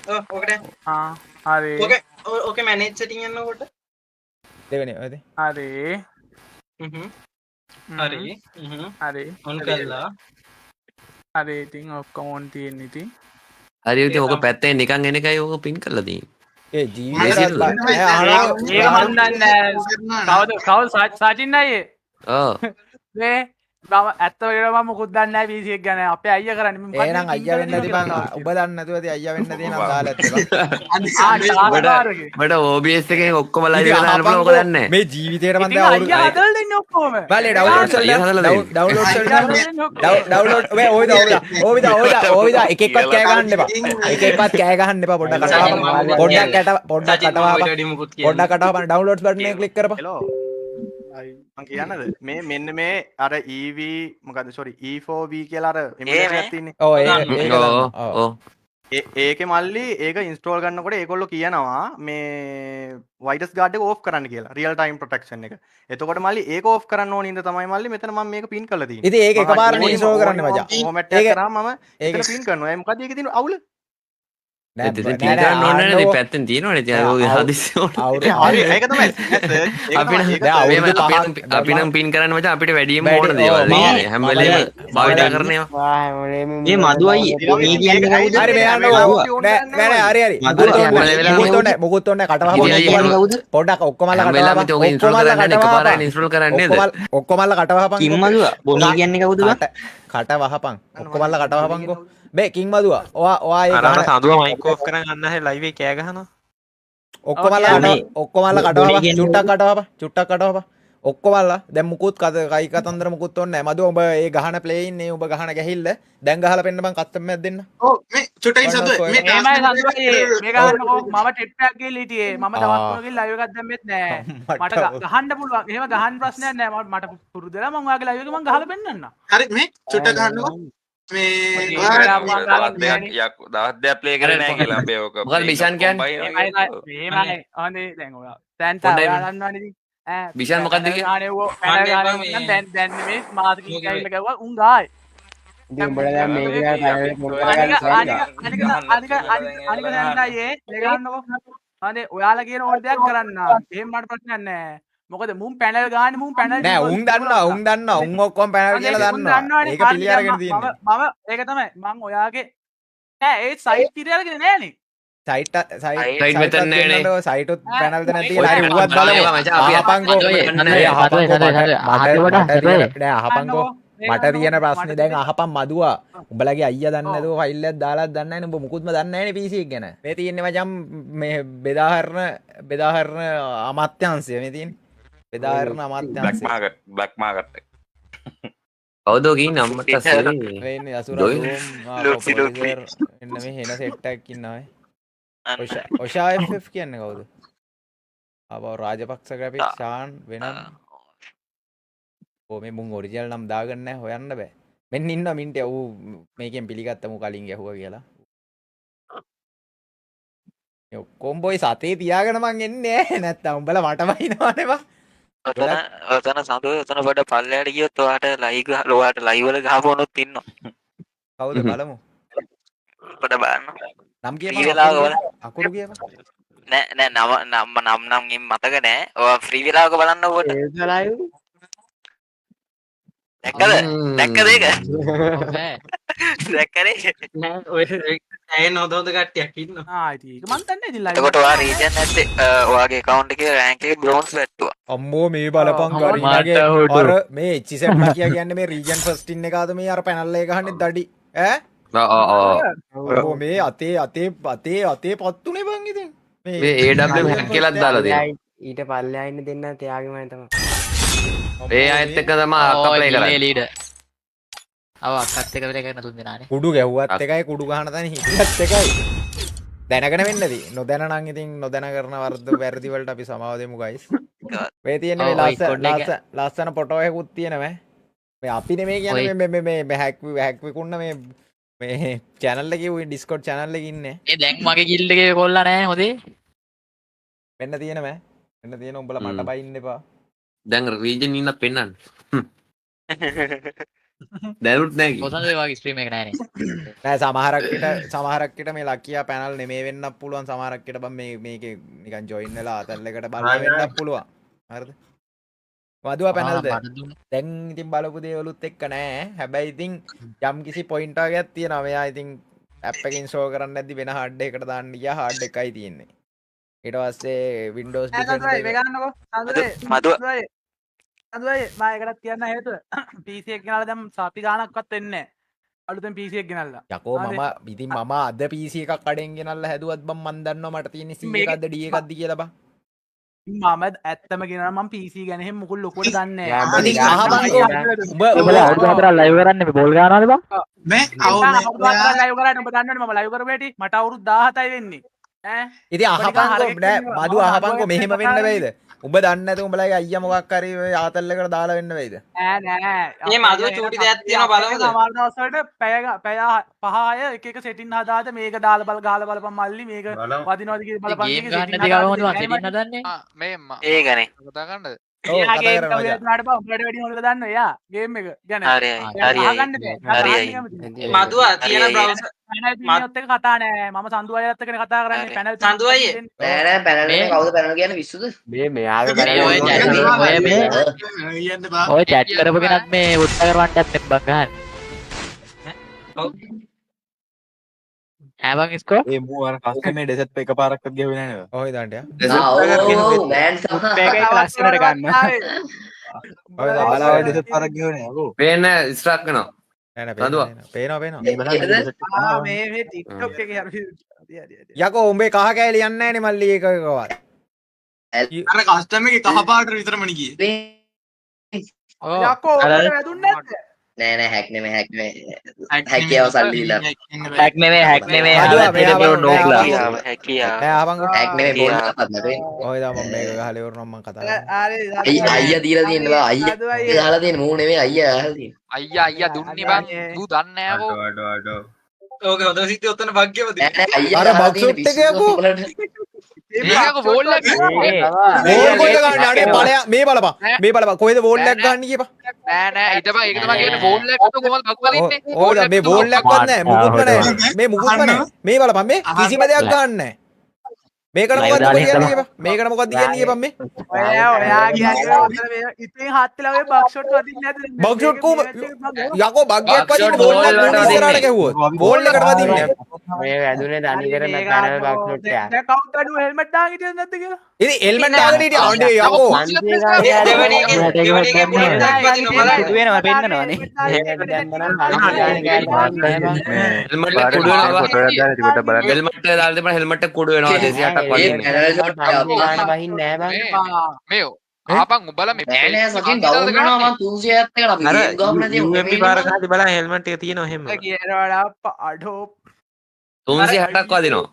Speaker 9: ඕකට
Speaker 4: හරි
Speaker 9: ඕකේ මැනේජ් සෙටින් යනකොට
Speaker 1: දෙවෙනි ඔයද
Speaker 4: හරි
Speaker 9: හරි ඔන් කරලා
Speaker 4: හරි ඉතින් ඔක්කොම ඔන් තියෙන ඉතින්
Speaker 3: හරි ඉතින් ඔක පැත්තෙන් නිකන් එන එකයි ඔක පින් කරලා තියෙන්නේ.
Speaker 1: ඒ ජීවිතය
Speaker 4: ඒක මන් දන්නේ කවුද සචින් අයියේ
Speaker 3: ඔව්
Speaker 4: මේ මම ඇත්ත වගේම මම මොකුත් දන්නේ නැහැ PC එක ගැන අපේ අයියා කරන්නේ මොකක්ද
Speaker 1: එහෙනම් අයියා වෙන්න නැති බං ඔබ දන්නේ නැතුව ඇති අයියා වෙන්න තියෙනවා දාලා ඇත්තේ
Speaker 3: මට OBS එකෙන් ඔක්කොම ලයිව් එක දාන්න පුළුවන් ඔක දන්නේ නැහැ.
Speaker 1: මේ ජීවිතේට මම දැන් අවුරුදු
Speaker 4: අයියා හදලා දෙන්නේ ඔක්කොම
Speaker 1: බාලේ ඩවුන්ලෝඩ් එක එකවත් කෑ ගහන්න එපා පොඩ්ඩක් කටවහපන් ඩවුන්ලෝඩ්ස් බටන් එක ක්ලික් කරපන්
Speaker 7: මං කියන්නද මේ මෙන්න මේ අර EV මොකද සෝරි E4V කියලා අර එමුලේටර් එකක් තියෙන්නේ ඒකේ මල්ලි ඒක ඉන්ස්ටෝල් කරනකොට ඒගොල්ලෝ කියනවා මේ වෛරස් ගාඩ් එක ඕෆ් කරන්න කියලා රියල් ටයිම් ප්‍රොටෙක්ෂන් එක. එතකොට මල්ලි ඒක ඕෆ් කරන්න ඕන ඉඳ තමයි මල්ලි මෙතන මම මේක පින් කරලා තියෙන්නේ.
Speaker 1: ඉතින් ඒක එකපාරට ඉන්ස්ටෝල් කරන්න මචං.
Speaker 7: ෆෝමැට් එක කරාම මම එතන පින් කරනවා. ඒ මොකද ඒකේ තියෙන අවුල?
Speaker 3: නෑ පින් කරන්න ඕනේ නේද? පැත්තෙන් තියෙනවනේ. ඉතින් ඔය හදිස්සි ඕනේ.
Speaker 7: හරි ඒක තමයි.
Speaker 3: අපි නම් පින් කරන්න මචං අපිට වැඩියෙන්ම ඕන දේවල් නේ. හැම වෙලේම භාවිත කරන ඒවා.
Speaker 8: මේ මදු අයියේ මේ කියන්නේ කවුද?
Speaker 1: හරි මෙයන්ව නෑ හරි මොකුත් ඕනේ කටවහපන් පොඩ්ඩක් ඔක්කොමල්ලා
Speaker 3: කටවහපන් ඉන්ස්ටෝල් කරන්න නේද?
Speaker 1: ඔක්කොමල්ලා කටවහපන්
Speaker 8: කිම්මදුවා බොනී කියන්නේ කවුද බං?
Speaker 1: කටවහපන් ඔක්කොමල්ලා කටවහපන්කෝ බේ කිං මදුවා ඔයා ඒ
Speaker 2: අර සඳුව මයික් ඕෆ් කරන් අන්න හැ ලයිව් එකේ කෑ ගහනවා
Speaker 1: ඔක්කොමල්ලා කටවහපන් චුට්ටක් කටවහපන් ඔක්කොමල්ලා දැන් මුකුත් කයි කතන්දර මුකුත් ඕනේ නැහැ මදුව ඔබ ඒ ගහන ප්ලේ ඉන්නේ ඔබ ගහන ගැහිල්ල දැන් ගහලා පෙන්න බං කස්ටමර් දෙන්න
Speaker 10: ඔව් මේ චුට්ටයි සතුව මේ
Speaker 4: මේමයි සතුවයි මේ ගහන්නකෝ මම ටෙට් පැක් ගිහලා හිටියේ මම දවස් 3කින් ලයිව් එකක් දැම්මෙත් නෑ මට ගහන්න පුළුවන් එහෙම ගහන්න ප්‍රශ්නයක් නෑ මට පුරුදුලා මම ඔයාගේ ලයිව් එක මම ගහලා පෙන්නන්න
Speaker 10: හරි මේ චුට්ට ගහන්නකෝ මේ
Speaker 2: දවස් දෙයක් ප්ලේ කරේ නෑ කියලා අපේ ඕක
Speaker 3: මොකද මිෂන් කියන්නේ
Speaker 4: එහෙමයි හොඳේ දැන් ඔයා දැන් තා ගන්නවනේ ඉතින්
Speaker 3: මිෂන් මොකක්ද
Speaker 4: කියන්නේ දැන් මේ මාසකින් ගිහිල්ලා ගවුවා උන් ගායි
Speaker 8: ඉතින් උඹලා දැන් මේක ගැන
Speaker 4: අනික දැන් අයියේ ලගන්නකො හරි ඔයාලා කියන ඕන දෙයක් කරන්න එහෙම මට ප්‍රශ්නයක් නෑ මොකද මුන් පැනල් ගාන්නේ මුන් පැනල්
Speaker 1: නෑ උන් දන්නවා උන් ඔක්කොම පැනල් කියලා දන්නවා ඒක පිළි අරගෙන තියෙන්නේ
Speaker 4: මම ඒක තමයි මං ඔයාගේ නෑ ඒ සයිට් පිළි අරගෙන නෑනේ
Speaker 1: සයිට්
Speaker 3: මෙතන නෑනේ
Speaker 1: සයිට් උත් පැනල් ද නැතිලා හරි උවත් බලමු අහපන්කෝ අහපන්කෝ මට තියෙන ප්‍රශ්නේ දැන් අහපන් මදුවා උඹලගේ අයියා දන්නේ නැතුව ෆයිල් එකක් දාලා දන්නේ නැහැ නේ උඹ මුකුත්ම දන්නේ නැහැ නේ PC එක ගැන මේ තියෙන්නේ මචං මේ බෙදාහරන අමාත්‍යාංශය මේ තියෙන්නේ බෙදාහරන අමාත්‍යාංශය
Speaker 2: බ්ලැක් මාකට් එක
Speaker 3: කවුද ගිහින් අම්මට අස්සලේ
Speaker 1: වෙන්නේ අසුරා එන්න මේ හෙන සෙට් එකක් ඉන්නවා ඔෂා FF කියන්නේ කවුද ආව රාජපක්ෂ ග්‍රැෆික්ස් ෂාන් වෙනම් මේ මුන් ඔරිජිනල් නම් දාගන්න නැහැ හොයන්න බෑ මෙන්න ඉන්නවා මින්ටේ ඌ මේකෙන් පිළිගත්තමු කලින් ගැහුවා කියලා මේ ඔක්කොම බොයි සතේ තියාගෙන මං එන්නේ නැහැ නැත්තම් උඹලා මට වහිනවනේ බා
Speaker 5: ඔතන සඳුවේ ඔතන බඩ පල්ලයට ගියොත් ඔයාට ලයිව් වල ගහපුවනොත් ඉන්නවා
Speaker 1: කවුද බලමු
Speaker 5: බඩ බලන්න
Speaker 1: නම් කියපන් අකුරු කියපන්
Speaker 5: නෑ නම් මතක නෑ ඔයා ෆ්‍රී වෙලාවක බලන්න ඕකට දැක්කද ඒක දැක්කනේ
Speaker 9: නෑ ඔය ඇය නොදෝද කට්ටියක් ඉන්න
Speaker 4: ඒක මන් දන්නේ ඉතින් live
Speaker 5: එතකොට ඔයා රීජන් නැත්තේ ඔයාගේ account එකේ rank එකේ bronze වැට්ටුවා.
Speaker 1: අම්මෝ මේ බලපං ගරිනාගේ අර මේ එච්චිසෙට් මකියා කියන්නේ මේ region first in එකද මේ අර පැනල් එක ගහන්නේ දඩි ඈ මේ අතේ පත්තුනේ බං ඉතින්
Speaker 3: මේ AWM hack කියලාත් දාලා දෙනවා.
Speaker 11: ඊට පල්ලෙහා ඉන්න දෙන්න තියාගෙමයි තමයි.
Speaker 3: ඒ අයත් එක්ක තමයි අක්කා ප්ලේ කරන්නේ.
Speaker 8: ලීඩර්. අව අක්කත් එක වෙලේ කරන තුන් දෙනානේ.
Speaker 1: කුඩු ගැව්වත් එකයි කුඩු ගහන තැන හිටියත් එකයි. දැනගෙන වෙන්නදී. නොදැන නම් ඉතින් නොදැන කරන වැරදි වලට අපි සමාව දෙමු guys. මේ තියෙන මේ ලස්සන ෆොටෝ එකකුත් තියෙනවා. මේ අපි නෙමෙයි කියන්නේ මේ හැක් විකුන්න මේ channel එකේ උයි Discord channel එකේ ඉන්නේ.
Speaker 8: ඒ දැන් මගේ guild එකේ කොල්ලා නැහැ හොදේ.
Speaker 1: වෙන්න තියෙනවා. වෙන්න තියෙන උඹලා මට බයින්න එපා.
Speaker 3: දැන් region ඉන්නත් පෙන්නන්න. දැනුත් නෑ කි.
Speaker 8: කොතනද වගේ ස්ට්‍රීම් එක නෑනේ.
Speaker 1: නෑ සමහරක් කිට මේ ලකියා පැනල් නෙමේ වෙන්නත් පුළුවන් සමහරක් කිට බම් මේකේ නිකන් ජොයින් වෙලා අතල් එකට බලන්න වෙන්නත් පුළුවන්. හරිද? වදුවා පැනල්ද? දැන් ඉතින් බලපු දේවලුත් එක්ක නෑ. හැබැයි ඉතින් යම් කිසි පොයින්ට් එකක් තියෙනවා. මෙයා ඉතින් ඇප් එකකින් ෂෝ කරන්න නැද්දි වෙන හાર્ඩ් එකකට දාන්න ගියා හાર્ඩ් එකයි තියෙන්නේ. ඊට පස්සේ Windows
Speaker 4: අදුවයි මම එකටත් කියන්න හේතුව PC එක ගෙනල්ලා දැන් සති ගානක්වත් වෙන්නේ නැහැ. අලුතෙන් PC එක ගෙනල්ලා.
Speaker 1: යකෝ මම අද PC එකක් කඩෙන් ගෙනල්ලා හැදුවත් බම් මන් දන්නවා මට තියෙන C එකක්ද D එකක්ද කියලා බං.
Speaker 4: මම ඇත්තම කියනවා මම PC ගැන එහෙම මුකුල් ලොකුවට දන්නේ නැහැ.
Speaker 1: ඉතින් අහබංකෝ
Speaker 4: උඹ අවුරුදු 4 live කරන්නේ මේ බෝල් ගහනවාද බං?
Speaker 10: මේ
Speaker 4: අවුරුදු 4 live කරන්නේ උඹ දන්නවනේ මම live කරපු හැටි මට අවුරුදු 17යි වෙන්නේ. ඈ
Speaker 1: ඉතින් අහපංකෝ නෑ මදු අහපංකෝ මෙහෙම වෙන්න වෙයිද? උඹ දන්නේ නැතුව උඹලගේ අයියා මොකක් හරි ආතල් එකට දාලා වෙන්න වෙයිද?
Speaker 4: නෑ.
Speaker 9: මේ මදුව චූටි දෙයක් තියෙනවා බලමුද?
Speaker 4: සමහර දවස්වලට පැය 5-6 එක එක සෙටින් හදාද මේක දාලා ගහලා බලපන් මල්ලි මේක වදිනවද කියලා බලපන්
Speaker 8: ගේම් ගන්න නැති ගම හොඳ සෙටින් හදන්නේ.
Speaker 5: මේ ඒකනේ.
Speaker 12: කතා කරන්නද?
Speaker 4: එයාගේ උඹලට වැඩි හොඳට දන්න එයා ගේම් එක ගැන.
Speaker 5: හරියයි.
Speaker 9: මදුව තියෙන බ්‍රවුසර්
Speaker 4: මත් එක කතා නෑ මම සඳු අයත් එක්කනේ කතා කරන්නේ පැනල්
Speaker 9: සඳු අයියේ
Speaker 13: නෑ පැනල් එක කවුද පැනල් කියන්නේ විශ්සුද
Speaker 11: මෙයාගේ
Speaker 8: ඔය chat කරපු කෙනත් මේ උත්තර කරවන්නත් බං ගහන්න. ආවන් ඉස්කෝ
Speaker 11: ඒ මූ අර කස්ටමර් ඩෙසර්ට් එක පාරක්වත් ගෙවුවේ නෑ නේද?
Speaker 1: ඔය දාන්න යා.
Speaker 13: ඔව් මෑන් සමහර
Speaker 11: මේකේ ලස්සනට ගන්න. ඔය දාලා ඩෙසර්ට් පාරක් ගෙවුවේ නෑ අකෝ.
Speaker 3: පේන්න ස්ට්‍රක් වෙනවා.
Speaker 1: පේනවා
Speaker 4: මේ TikTok එකේ හරි
Speaker 1: යකෝ උඹේ කහ කෑලි යන්නේ නැහනේ මල්ලි එකකවත්.
Speaker 10: අර කස්ටමර් එකේ කහ පාට විතරමනේ ගියේ.
Speaker 4: යකෝ වැදුන්නේ නැද්ද?
Speaker 13: නෑ හැක් නෙමෙයි හැකියාව සල්ලි ඉල්ලන
Speaker 8: හැක් නෙමෙයි හැක් නෙමෙයි
Speaker 13: හැක් නෙමෙයි බෝල් එකක්වත් නැතේ
Speaker 1: ඔය දා මම මේක ගහලා ඉවරනම් මම කතා
Speaker 13: අයියා දීලා තියෙනවා අයියා ගහලා තියෙන මූ නෙමෙයි අයියා ගහලා තියෙන
Speaker 12: අයියා දුන්නේ බං ඌ දන්නේ නෑකෝ
Speaker 9: ඕක හොඳ සිද්ධි ඔතන භාග්‍යවදී
Speaker 13: අයියා
Speaker 1: අර බොක්ස් ෂොට් එක යකෝ
Speaker 12: මේකක බෝල් එක
Speaker 1: බෝල් කොට ගන්න අනේ බලයා මේ බලපන් කොහෙද බෝල් එකක් ගන්න කියපන්
Speaker 12: නෑ හිටපන් ඒක තමයි කියන්නේ බෝල් එකක් කොහොමද බක්වල ඉන්නේ
Speaker 1: ඕක මේ බෝල් එකක්වත් නෑ මුකුත්ම නෑ මේ මුකුත්ම නෑ මේ බලපන් මේ කිසිම දෙයක් ගන්න නෑ මේකට මොකද්ද කියන්නේ කියපන් මේකට මොකද්ද කියන්නේ කියපන් මේ
Speaker 4: ඔයා කියන්නේ ඔතන මේ ඉතින් හත්ලා ඔය බක් ෂොට් වදින්නේ නැද්ද
Speaker 1: බක් ෂොට් කොහොම යකෝ බග්ගයක් වදින්න බෝල් එකක් උඩ ඉස්සරහට ගැහුවොත් බෝල් එකට වදින්නේ
Speaker 11: මේ වැදුනේ දනි කරන පැනල් බක් ෂොට් එක
Speaker 4: දැන් කවුන්ට් අඩුව හෙල්මට් දාගෙන හිටියද නැද්ද කියලා
Speaker 1: ඉතින් හෙල්මට් දාගෙන හිටියා අනේ යකෝ
Speaker 9: දෙවෙනි එකේ
Speaker 11: වෙනවා පෙන්නනවානේ
Speaker 3: හෙල්මට් එක දාලා දෙපළ හෙල්මට් එක කුඩු වෙනවා 208ක් වගේ
Speaker 12: මේ ආපන් උඹලා මේ
Speaker 13: නෑ සකින් ඩවුන් වෙනවා මම 370 කට අපි ගේම් ගහම නැති
Speaker 11: UMP පාර ගහලා බලන්න හෙල්මට් එක තියෙනවා එහෙම
Speaker 4: කියනවාඩා අඩෝ
Speaker 3: 360ක් වදිනවා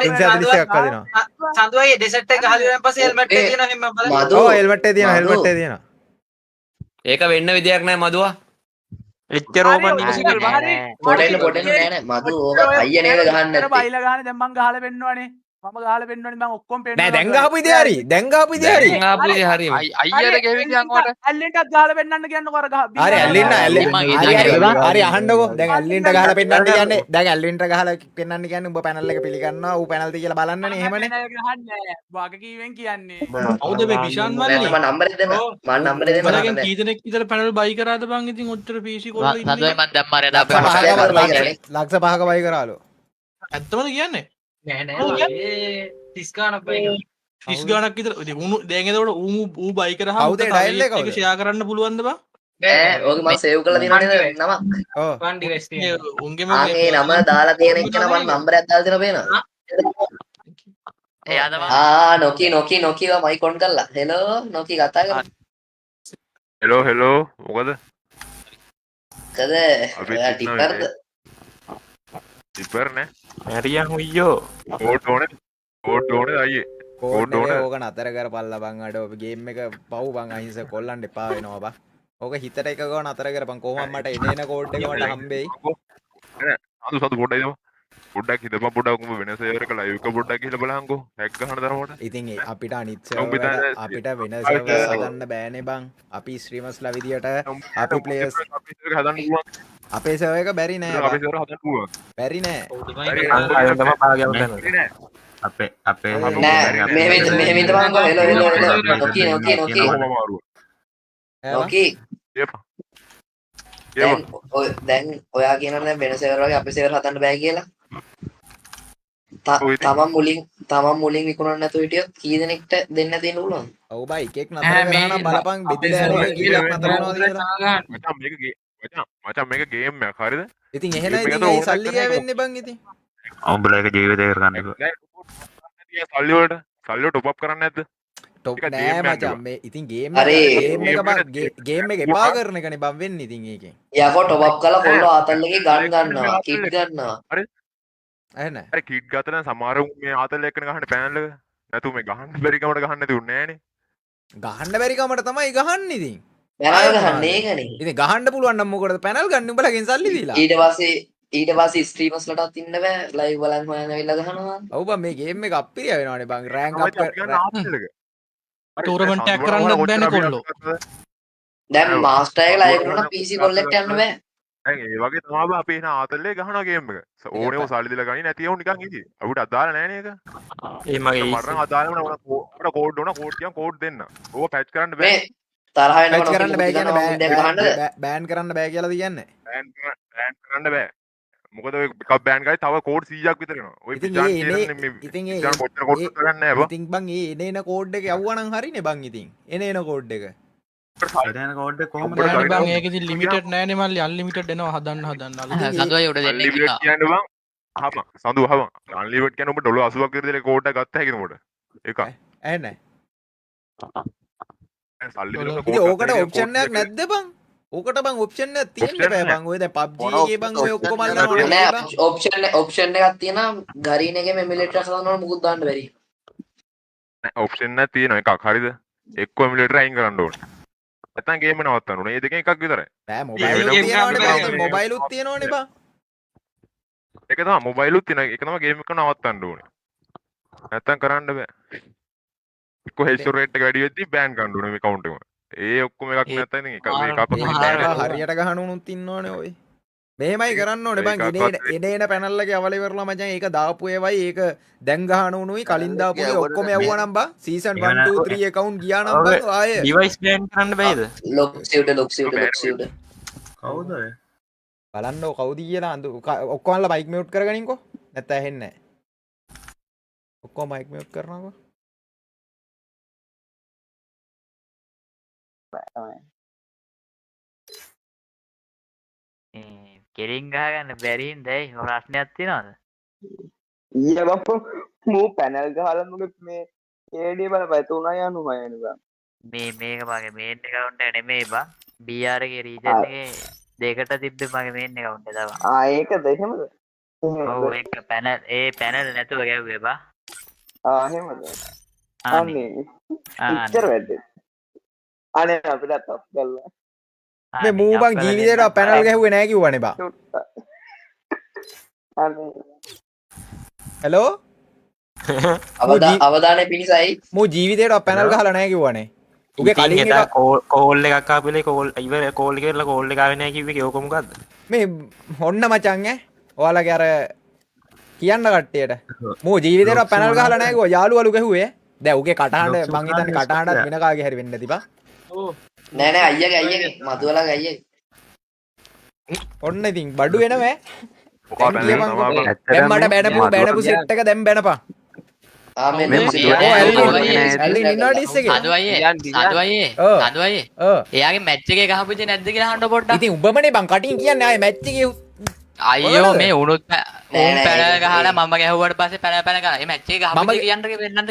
Speaker 1: 340ක් වදිනවා
Speaker 9: සඳු අයියේ ඩෙසර්ට් එක ගහලා ඉවරන් පස්සේ හෙල්මට් එක තියෙනවා එහෙම බලන්න
Speaker 1: ඔව් හෙල්මට් එක තියෙනවා
Speaker 3: ඒක වෙන්න විදියක් නෑ මදුවා
Speaker 11: එච්චර ඕපන් ඉනිසිකල්
Speaker 13: පොඩෙන්න නෑ මදු ඕක අයියා නේද ගහන්න නැත්තේ
Speaker 4: බයිලා ගහන දැන් මං ගහලා පෙන්නවනේ මම ගහලා පෙන්නවනේ මං ඔක්කොම පෙන්නනවා
Speaker 1: නෑ දැන් ගහපු ඉතින් හරි දැන් ගහපු ඉතින් හරි
Speaker 12: අයියාට ගෙවෙන් කියන්කොට
Speaker 4: ඇල්ලෙන්ටත් ගහලා පෙන්නන්න කියන්නකො අර ගහ
Speaker 1: හරි හරි අහන්නකෝ දැන් ඇල්ලින්ට ගහලා පෙන්නන්න කියන්නේ දැන් ඇල්ලින්ට ගහලා පෙන්නන්න කියන්නේ උඹ පැනල් එක පිළිගන්නවා ඌ පැනල්ද කියලා බලන්නනේ එහෙමනේ
Speaker 4: ගහන්නේ වගකීමෙන් කියන්නේ
Speaker 10: කවුද මේ විශාන් මල්ලි
Speaker 13: මම නම්බරේ දෙන්න මම නම්බරේ දෙන්න
Speaker 10: මලගෙන් කී දෙනෙක් විතර පැනල් බයි කරාද බං ඉතින් ඔච්චර PC කොල්ලෝ ඉන්නේ
Speaker 8: සඳුයි මන් දැම්ම අර දාපු
Speaker 1: ලක්ෂ 5ක බයි කරාලු
Speaker 14: ඇත්තමද කියන්නේ
Speaker 2: නෑ ඒ 30 ගානක් බයි
Speaker 14: 30 ගානක් විතර ඉතින් උණු දැන් එතකොට ඌ බයි කරාම
Speaker 1: කවුද ඩයල් එක කවුද?
Speaker 14: ෂෙයා කරන්න පුළුවන්ද බා
Speaker 13: ඈ ඕක මම සේව් කරලා තියෙනවනේ නමක්
Speaker 1: ඔව්
Speaker 2: ෆන් ඩිවයිස් තියෙනවා
Speaker 14: උන්ගේ
Speaker 13: ආ ඒ නම දාලා තියෙන එක නම් මම නම්බරයක් දාලා දෙනවා පේනවා
Speaker 8: එයා තමයි
Speaker 13: නොකී මයික් ඔන් කරලා හෙලෝ නොකී කතා කරා
Speaker 6: හෙලෝ මොකද
Speaker 13: කද ඔයා ටිපර්ද
Speaker 6: ටිපර් නේ
Speaker 11: මැරියන් උయ్యෝ
Speaker 6: කෝඩ් ඕනේ අයියේ
Speaker 1: කෝඩ් එක ඕක නතර කරපල්ලා බං අඩ ඔබ ගේම් එක පව් බං අහිංස කොල්ලන්ට එපා වෙනවා බං ඕක හිතට එක ගාව නතර කරපන් කොහොම මට එන කෝඩ් එක මට හම්බෙයි
Speaker 6: සතු පොඩ්ඩක් හිතපන් පොඩ්ඩක් උඹ වෙන සර්වර් එක ලයිව් එක පොඩ්ඩක් ගිහලා බලහන්කෝ හැක් ගන්න තරමට
Speaker 1: ඉතින් අපිට අනිත් සර්වර් අපිට වෙන සර්වර් හදන්න බෑනේ බං අපි ස්ට්‍රීමර්ස්ලා විදියට අපි ප්ලේයර්ස්
Speaker 6: හදන්න පුළුවන්
Speaker 1: අපේ සර්වර් එක බැරි නෑ
Speaker 6: අපේ සර්වර් හදන්න පුළුවන්
Speaker 1: බැරි නෑ
Speaker 11: අයන් තමයි පාගම අපේ
Speaker 13: නෑ මෙහෙම ඉඳපන්කෝ හෙලෝ නොකී දැන් ඔයා කියනවා දැන් වෙන සර්වර් වගේ අපේ සර්වර් හදන්න බෑ කියලා තමන් මුලින් විකුණන්න නැතුව හිටියොත් කී දෙනෙක්ට දෙන්න තියෙන උනොත්
Speaker 1: ඔව් බයි එකෙක් නතර කරා නම් බලපන් බෙදලා යනවා කීයක් නතර වෙනවද කියලා
Speaker 6: මචං මේක ගේම් එකක් හරිද
Speaker 1: ඉතින් එහෙනම් ඉතින් ඒ සල්ලි ගෑවෙන්නේ බං ඉතින්
Speaker 11: උඹලා එක ජීවිතේ කරගන්න එක
Speaker 6: සල්ලි වලට ටොප් අප් කරන්නේ නැද්ද
Speaker 1: ටොප් නෑ මචං මේ ඉතින් ගේම් එක බං ගේම් එක එපා කරන එකනේ බං වෙන්නේ ඉතින් ඒකෙන්
Speaker 13: යකෝ ටොප් අප් කරලා කොල්ලෝ ආතල් එකේ ගන් ගන්නවා කිට් ගන්නවා
Speaker 6: හරි
Speaker 1: එහෙනම්
Speaker 6: අර කිට් ගත්තන සමහර මේ ආතල් එක්කන ගහන්න පෑනල් එක නැතු මේ ගහන්න බැරි කමට ගහන්න නැති උන්නේ නෑනේ
Speaker 1: ගහන්න බැරි කමට තමයි ගහන්නේ ඉතින්
Speaker 13: පැනල් ගහන්නේ ඒකනේ
Speaker 1: ඉතින් ගහන්න පුළුවන් නම් මොකටද පැනල් ගන්න උඹලගෙන් සල්ලි දීලා
Speaker 13: ඊට පස්සේ ස්ට්‍රීමර්ස්ලටත් ඉන්න බෑ ලයිව් බලන් හොයන වෙලා ගහනවා
Speaker 1: ඔව් බං මේ ගේම් එක අප්පිරිය වෙනවනේ බං රෑන්ක් අප්
Speaker 14: ටූර්නමන්ට් එකක් කරන්නත් බෑනේ කොල්ලෝ
Speaker 13: දැන් මාස්ටර් එක ලයිව් කරන PC කොල්ලෙක්ට යන්න බෑ
Speaker 6: දැන් ඒ වගේ තමයි බා අපේ නා ආතල්ලේ ගහනවා ගේම් එක ඕනේම සල්ලි දීලා ගන්නේ නැති ඒවුන් නිකන් ඉති අපිට අදාළ නෑනේ ඒක
Speaker 11: ඒ මගේ
Speaker 6: මරණ අදාළ වුණා අපිට කෝඩ් ඕන කෝඩ් කියන් කෝඩ් දෙන්න ඕක පැච් කරන්න බෑ
Speaker 13: තරහ වෙනකොට
Speaker 1: පැච් කරන්න බෑ කියන්නේ බෑන් කරන්න බෑ කියලාද කියන්නේ
Speaker 6: බෑන් කරන්න බෑ මොකද ඔය එකක් බෑන් ගායි තව කෝඩ් 100ක් විතර එනවා ඔය පිටාන් කියන්නේ මේ
Speaker 1: ඉතින්
Speaker 6: ඒ කොච්චර කෝඩ් කරන්නේ නෑ බා
Speaker 1: ඉතින් බං ඒ එන කෝඩ් එක යවුවා නම් හරිනේ බං ඉතින් එන කෝඩ් එක
Speaker 11: දැන් කෝඩ් එක කොහොමද
Speaker 14: නෑනේ බං ඒක ඉතින් ලිමිටඩ් නෑනේ මල්ලි අන්ලිමිටඩ් එනවා හදන්න
Speaker 8: සඳුවයි උඩ දෙන්නේ
Speaker 6: අන්ලිමිටඩ් කියන්නේ බං හම සඳු හම අන්ලිමිටඩ් කියන්නේ ඔබ ඩොලර් 80ක් විතර දෙන කෝඩ් එක ගත්ත හැකිද මොකට ඒක
Speaker 1: ඇයි නෑ
Speaker 6: සල්ලි දෙන
Speaker 1: ඉතින් ඕකට ඔප්ෂන් එකක් නැද්ද බං ඕකට බං ඔප්ෂන් එකක් තියෙන්න බෑ බං ඔය දැන් PUBG එකේ බං ඔය ඔක්කොම අල්ලනවා
Speaker 13: නෑ ඔප්ෂන් එකක් තියෙනවා ගරීන එකේ එමුලේටර් හදනකොට මුකුත් දාන්න බැරි
Speaker 6: නෑ ඔප්ෂන් එකක් තියෙනවා එකක් හරිද එක්ක එමුලේටර් අයින් කරන්න ඕනේ නැත්නම් ගේම නවත්තන්න ඕනේ. මේ දෙකෙන් එකක් විතරයි.
Speaker 1: බෑ මොබයිලුත් තියෙනවනේ බං. මොබයිලුත් තියෙනවනේ බං.
Speaker 6: ඒක තමයි මොබයිලුත් තියෙන. ඒක තමයි ගේම් එක නවත්තන්න ඕනේ. නැත්නම් කරන්න බෑ. එක්ක හෙල්ස් රේට් එක වැඩි වෙද්දි බෑන් කරන්න ඕනේ මේ කවුන්ට් එක. ඒ ඔක්කොම එකක් නැත්නම් ඉතින් ඒක අපේ
Speaker 1: හරියට ගහන උනුත් ඉන්නවනේ ඔය. මෙහෙමයි කරන්න ඕනේ බං. එන පැනල් එකේ අවලි කරලා මචං ඒක දාපු ඒවයි ඒක දැන් ගහන උනුයි කලින් දාපු ඒ ඔක්කොම යවුවා නම් බං සීසන් 1 2 3 account ගියා නම් බං ආයේ
Speaker 11: ඩිවයිස් බෑන් කරන්න බෑද
Speaker 13: ලොක් සිවුඩ
Speaker 11: කවුද ඔය
Speaker 1: බලන්න කවුද කියලා ඔක්කොමලා මයික් මියුට් කරගනින්කෝ නැත්නම් ඇහෙන්නේ නැහැ ඔක්කොම මයික් මියුට් කරනකෝ
Speaker 8: කෙලින් ගහගන්න බැරි හින්දා ඒ ප්‍රශ්නයක් තියෙනවද?
Speaker 15: ඊයේ බප්පෝ මූ පැනල් ගහලා මුගේ මේ ඒඩී බලපෑ 3.9 වෙනවා.
Speaker 8: මේක මගේ මේන් account එක නෙමෙයි බා. BR එකේ region එකේ දෙකට තිබ්බේ මගේ මේන් account එක තමයි.
Speaker 15: ඒකද එහෙමද?
Speaker 8: ඔව් ඒක පැනල් නැතුව ගැව්වේ බා.
Speaker 15: එහෙමද? අනේ. ඉච්චර වැඩේ. අනේ අපිට තප් ගල්ලා.
Speaker 1: මේ මූ බං ජීවිතේට පැනල් ගැහුවේ නැහැ කිව්වනේ බා. හෙලෝ
Speaker 13: අවදානයේ පිණිසයි
Speaker 1: මූ ජීවිතේට පැනල් ගහලා නැහැ කිව්වනේ. උගේ කලින් එක
Speaker 11: කෝල් එකක් ආපෙලේ කෝල් ඉවර කෝල් එකේ ඉරලා කෝල් එක ආවේ නැහැ කිව්වේ ඒක මොකද්ද?
Speaker 1: මේ ඔන්න මචං ඔයාලගේ අර කියන්න කට්ටියට මූ ජීවිතේට පැනල් ගහලා නැහැ කිව්වා යාළුවලු ගැහුවේ. දැන් උගේ කටහඬ මං හිතන්නේ කටහඬත් වෙන කාගේ හරි වෙන්න ඇති බා.
Speaker 13: ඔව් නෑ අයියගේ මදුවලගේ අයියගේ
Speaker 1: ඔන්න ඉතින් බඩු එනවෑ මට බැනපු සෙට් එක දැන් බැනපන්
Speaker 8: එයාගේ මැච්චගේ ගහපුච නැද්ද කියලා හන්ඩ පොඩ්ඩ
Speaker 1: ඉතින් උඹමනේ බං කටින් කියන්නේ ආයේ මැච් එකේ
Speaker 8: අයියෝ මේ උනුත් උන් පැන ගහලා මම ගැහුවට පස්සේ පැන ගහලා මේ මැච් එක ගහපුච කියන්නද වෙන්නද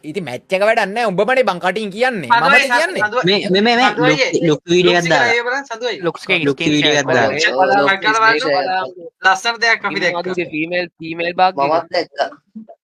Speaker 1: ඉතින් මැච් එක වැඩක් නැහැ උඹමනේ බං කටින් කියන්නේ මමනේ කියන්නේ
Speaker 11: මේ ලොක් වීඩියෝ එකක් දාලා
Speaker 8: ලොක්ස් වීඩියෝ
Speaker 11: එකක් දාලා
Speaker 9: ලස්සන දෙයක් අපි දැක්කා
Speaker 12: ෆීමේල් බාග්
Speaker 13: මමත් දැක්කා